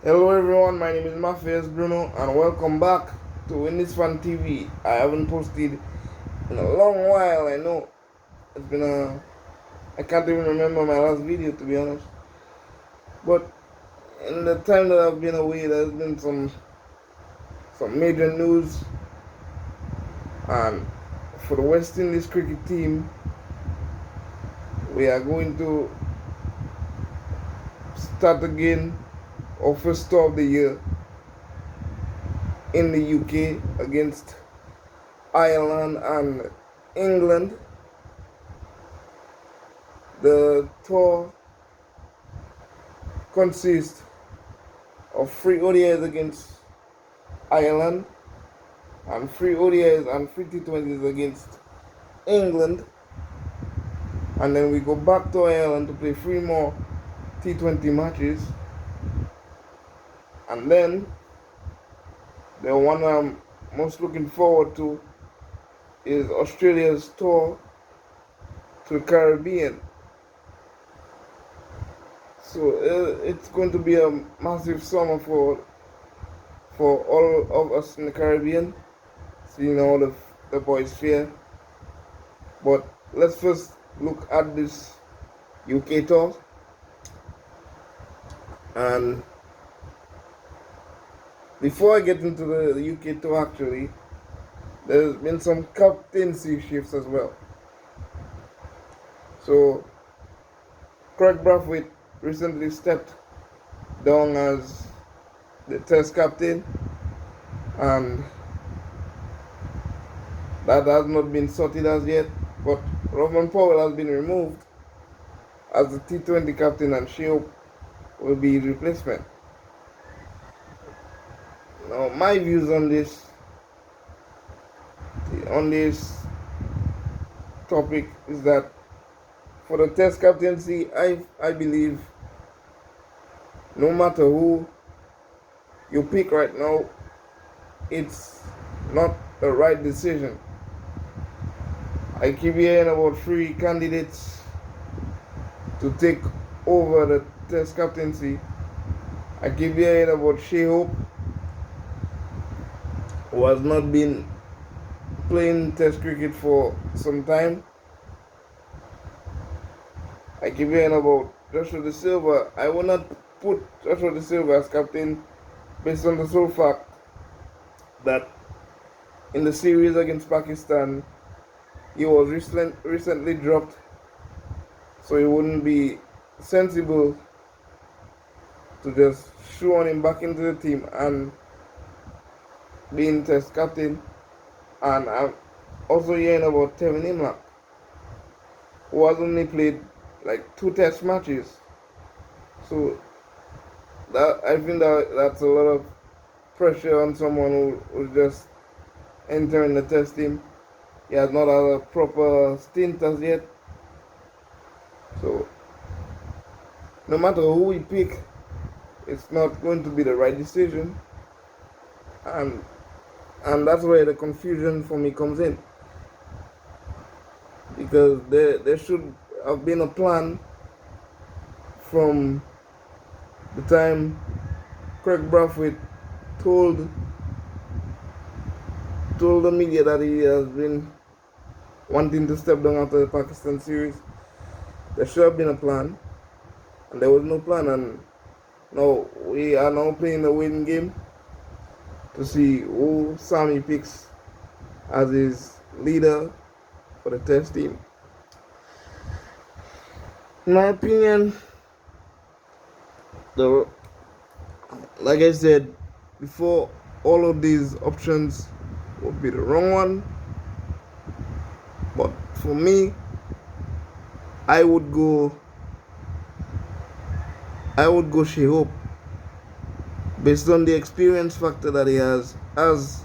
Hello everyone, my name is Mafias Bruno and welcome back to Winnie's Fan TV. I haven't posted in a long while, I know. It's been I can't even remember my last video to be honest. But in the time that I've been away, there's been some major news, and for the West Indies cricket team, we are going to start again our first tour of the year in the UK against Ireland and England. The tour consists of 3 ODIs against Ireland and 3 ODIs and 3 T20s against England, and then we go back to Ireland to play 3 more T20 matches, and then the one I'm most looking forward to is Australia's tour to the Caribbean. So it's going to be a massive summer for all of us in the Caribbean, seeing all the boys here. But let's first look at this UK tour. And before I get into the UK tour, actually, there's been some captaincy shifts as well. So Craig Brathwaite recently stepped down as the Test captain, and that has not been sorted as yet. But Roman Powell has been removed as the T20 captain, and Shea Hope will be his replacement. Now, my views on this topic is that for the Test captaincy, I believe no matter who you pick right now, it's not the right decision. I keep hearing about 3 candidates to take over the Test captaincy. I keep hearing about Shea Hope, who has not been playing Test cricket for some time. I keep hearing about Joshua De Silva. I will not put Joshua De Silva as captain based on the sole fact that in the series against Pakistan, he was recently dropped, so it wouldn't be sensible to just shoehorn him back into the team and being Test captain. And I'm also hearing about Tevin Imlach, who has only played like 2 Test matches. So that I think that's a lot of pressure on someone who's just entering the Test team. He has not had a proper stint as yet. So no matter who we pick, it's not going to be the right decision. And that's where the confusion for me comes in. Because there should have been a plan from the time Craig Brathwaite told the media that he has been wanting to step down after the Pakistan series. There should have been a plan, and there was no plan. And now we are now playing the waiting game to see who Sammy picks as his leader for the Test team. In my opinion, like I said before, all of these options would be the wrong one. But for me, I would go Shea Hope based on the experience factor that he has as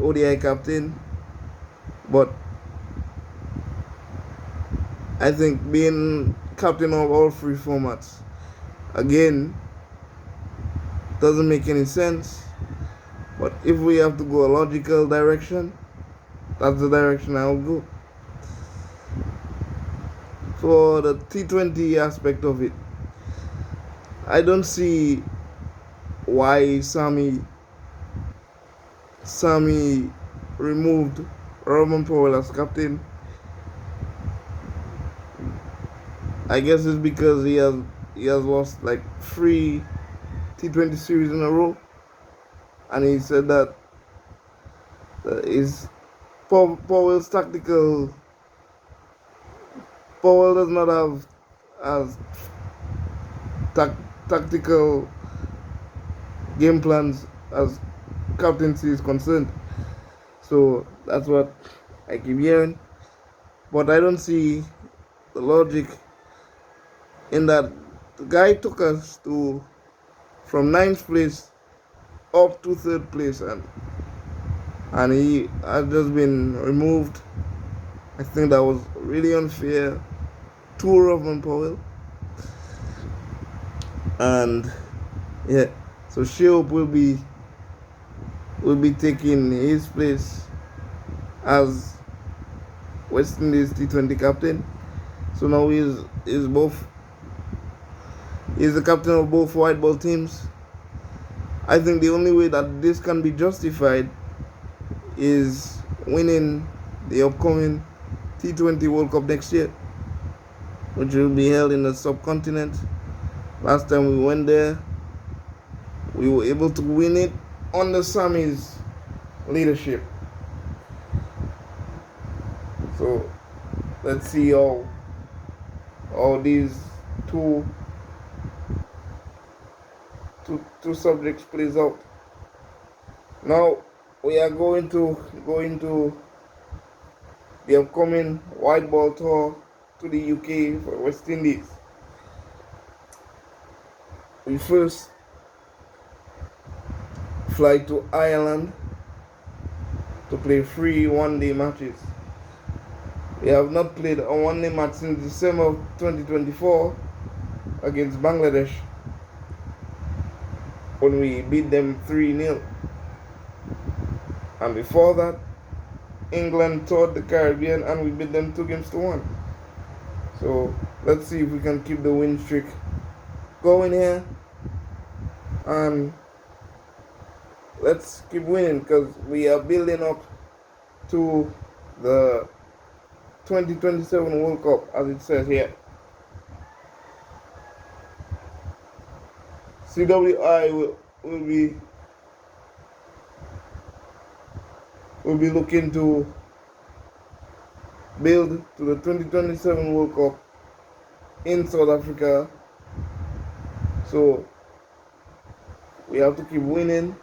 ODI captain. But I think being captain of all 3 formats again doesn't make any sense. But if we have to go a logical direction, that's the direction I will go. For the T20 aspect of it, I don't see why Sammy removed Roman Powell as captain. I guess it's because he has lost like 3 T20 series in a row, and he said that is Powell's tactical. Powell does not have as tactical game plans as captaincy is concerned. So that's what I keep hearing, but I don't see the logic in that. The guy took us to from 9th place up to 3rd place, and he has just been removed. I think that was really unfair to Roman Powell. And yeah, so Shield will be taking his place as West Indies T20 captain. So now he's the captain of both white ball teams. I think the only way that this can be justified is winning the upcoming T20 World Cup next year, which will be held in the subcontinent. Last time we went there, we were able to win it under Sammy's leadership. So let's see how these two subjects plays out. Now we are going to go into the upcoming white ball tour to the UK for West Indies. We first fly to Ireland to play 3 one-day matches. We have not played a one-day match since December of 2024 against Bangladesh, when we beat them 3-0. And before that, England toured the Caribbean and we beat them 2-1. So let's see if we can keep the win streak going here, and let's keep winning, because we are building up to the 2027 World Cup, as it says here. CWI will be looking to build to the 2027 World Cup in South Africa. So we have to keep winning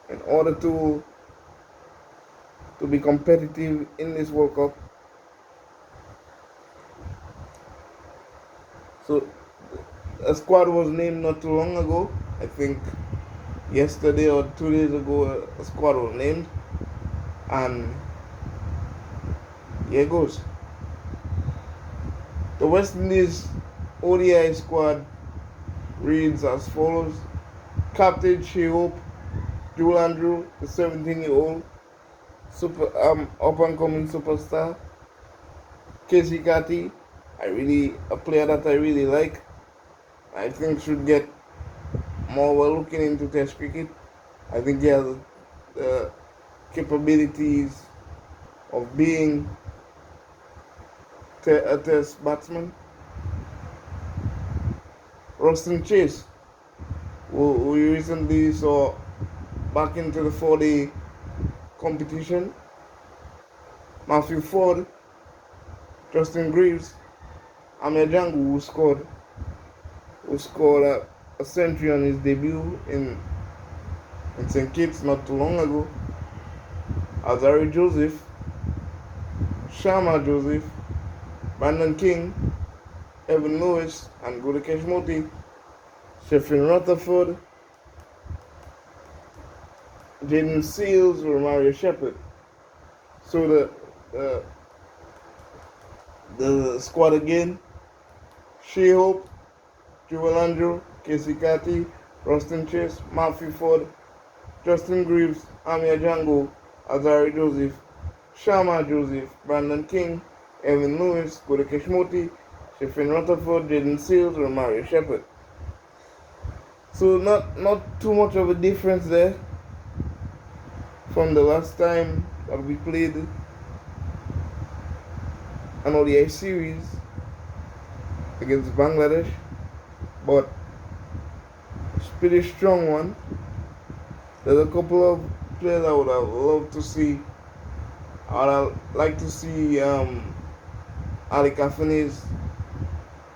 in order to be competitive in this World Cup. So a squad was named not too long ago. I think yesterday or 2 days ago a squad was named, and here goes. The West Indies ODI squad reads as follows: Captain Shai Hope, Joel Andrew, the 17-year-old up-and-coming superstar. Casey Cathy, a player that I really like. I think should get more well looking into Test cricket. I think he has the capabilities of being a Test batsman. Roston Chase, who we recently saw back into the 4-day competition. Matthew Ford, Justin Greaves, Amir Jangu, who scored a century on his debut in St. Kitts not too long ago. Azari Joseph, Sharma Joseph, Brandon King, Evan Lewis, and Gudakesh Moti, Sheffin Rutherford, Jaden Seals, Romario Shepherd. So the squad again: Shai Hope, Joel Andrew, Casey Cathy, Roston Chase, Matthew Ford, Justin Greaves, Amir Jango, Azari Joseph, Sharma Joseph, Brandon King, Evan Lewis, Gudakesh Moti, Sheffin Rutherford, Jaden Seals, Romario Shepherd. So not too much of a difference there from the last time that we played an ODI series against Bangladesh, but it's a pretty strong one. There's a couple of players I would have loved to see. I would like to see Ali Kafaniz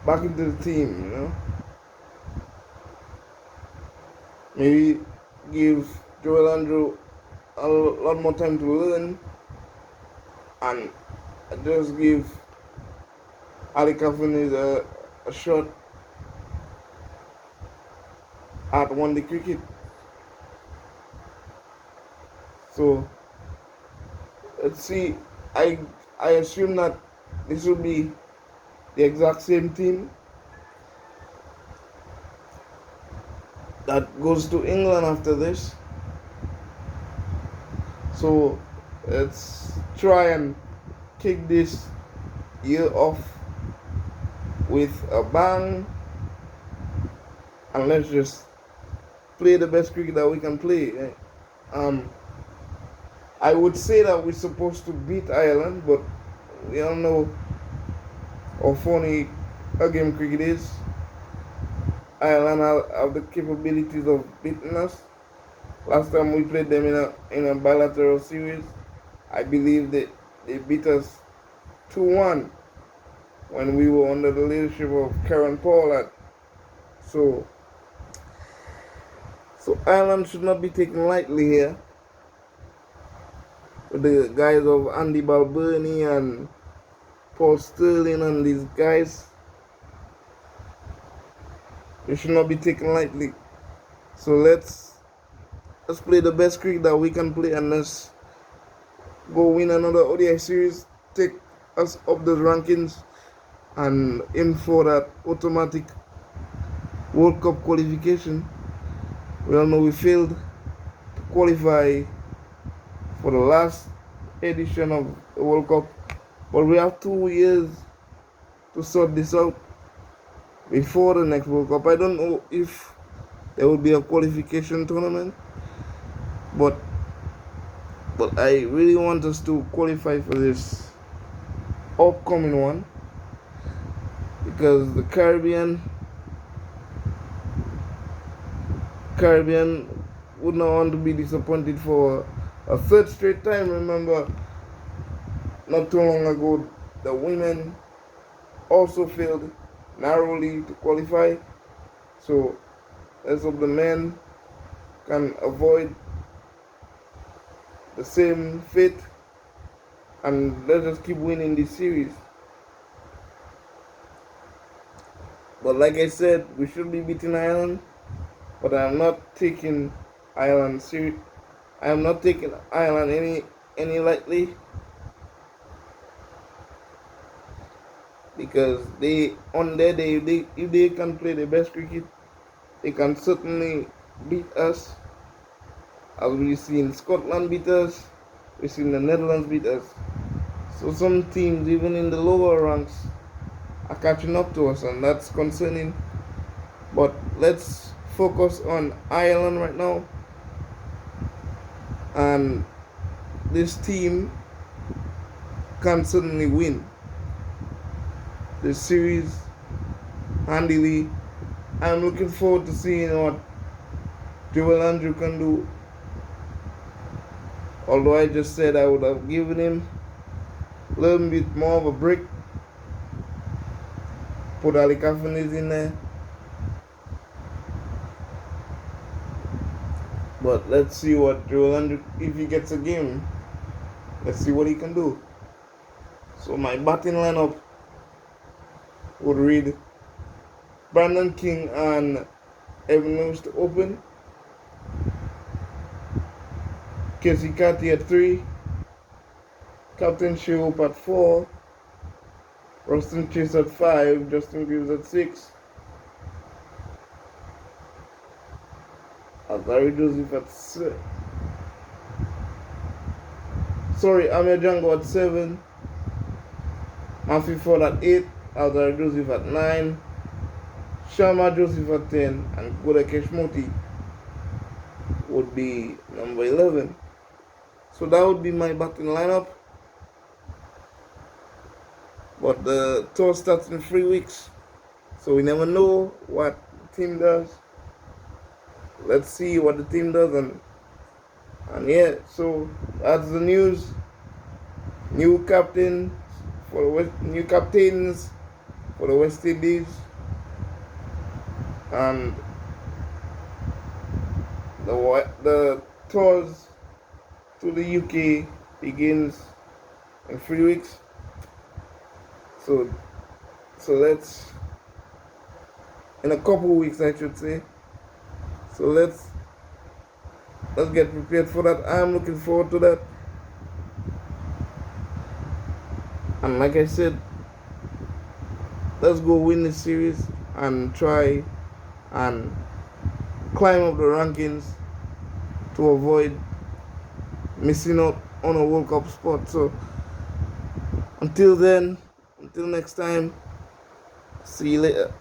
back into the team, Maybe give Joel Andrew a lot more time to learn and just give Ali Kafaniz a shot at one-day cricket. So let's see. I assume that this will be the exact same team that goes to England after this. So let's try and kick this year off with a bang, and let's just play the best cricket that we can play. I would say that we're supposed to beat Ireland, but we all know how funny a game cricket is. Ireland have the capabilities of beating us. Last time we played them in a bilateral series, I believe that they beat us 2-1 when we were under the leadership of Karen Pollard. So Ireland should not be taken lightly here. With the guys of Andy Balbirnie and Paul Sterling and these guys, they should not be taken lightly. So let's play the best cricket that we can play, and let's go win another ODI series, take us up the rankings, and aim for that automatic World Cup qualification. We all know we failed to qualify for the last edition of the World Cup, but we have 2 years to sort this out before the next World Cup. I don't know if there will be a qualification tournament, but I really want us to qualify for this upcoming one, because the Caribbean would not want to be disappointed for a third straight time. Remember, not too long ago, the women also failed narrowly to qualify. So let's hope the men can avoid the same fate, and let's just keep winning this series. But like I said, we should be beating Ireland, but I'm not taking Ireland serious. I am not taking Ireland any lightly, because they on their day, if they can play the best cricket, they can certainly beat us. As we've seen Scotland beat us, we've seen the Netherlands beat us. So some teams, even in the lower ranks, are catching up to us, and that's concerning. But let's focus on Ireland right now. And this team can certainly win the series handily. I'm looking forward to seeing what Joel Andrew can do. Although I just said I would have given him a little bit more of a break. Put Ali Kafaniz in there. But let's see what Joel Andrew, if he gets a game, let's see what he can do. So my batting lineup would read Brandon King and Evan Lewis to open, Casey Carty at 3, Captain Shihope at 4, Ruston Chase at 5, Justin Greaves at 6, Alzarri Joseph at 6. Amir Django at 7, Matthew Ford at 8, Alzarri Joseph at 9, Sharma Joseph at 10, and Godakesh Moti would be number 11. So that would be my batting lineup. But the tour starts in 3 weeks, so we never know what the team does. Let's see what the team does, and yeah. So that's the news. New captain new captains for the West Indies, and the tours to the UK begins in 3 weeks. So let's, in a couple of weeks, I should say. So let's get prepared for that. I'm looking forward to that. And like I said, let's go win this series and try and climb up the rankings to avoid missing out on a World Cup spot. So until then, until next time, see you later.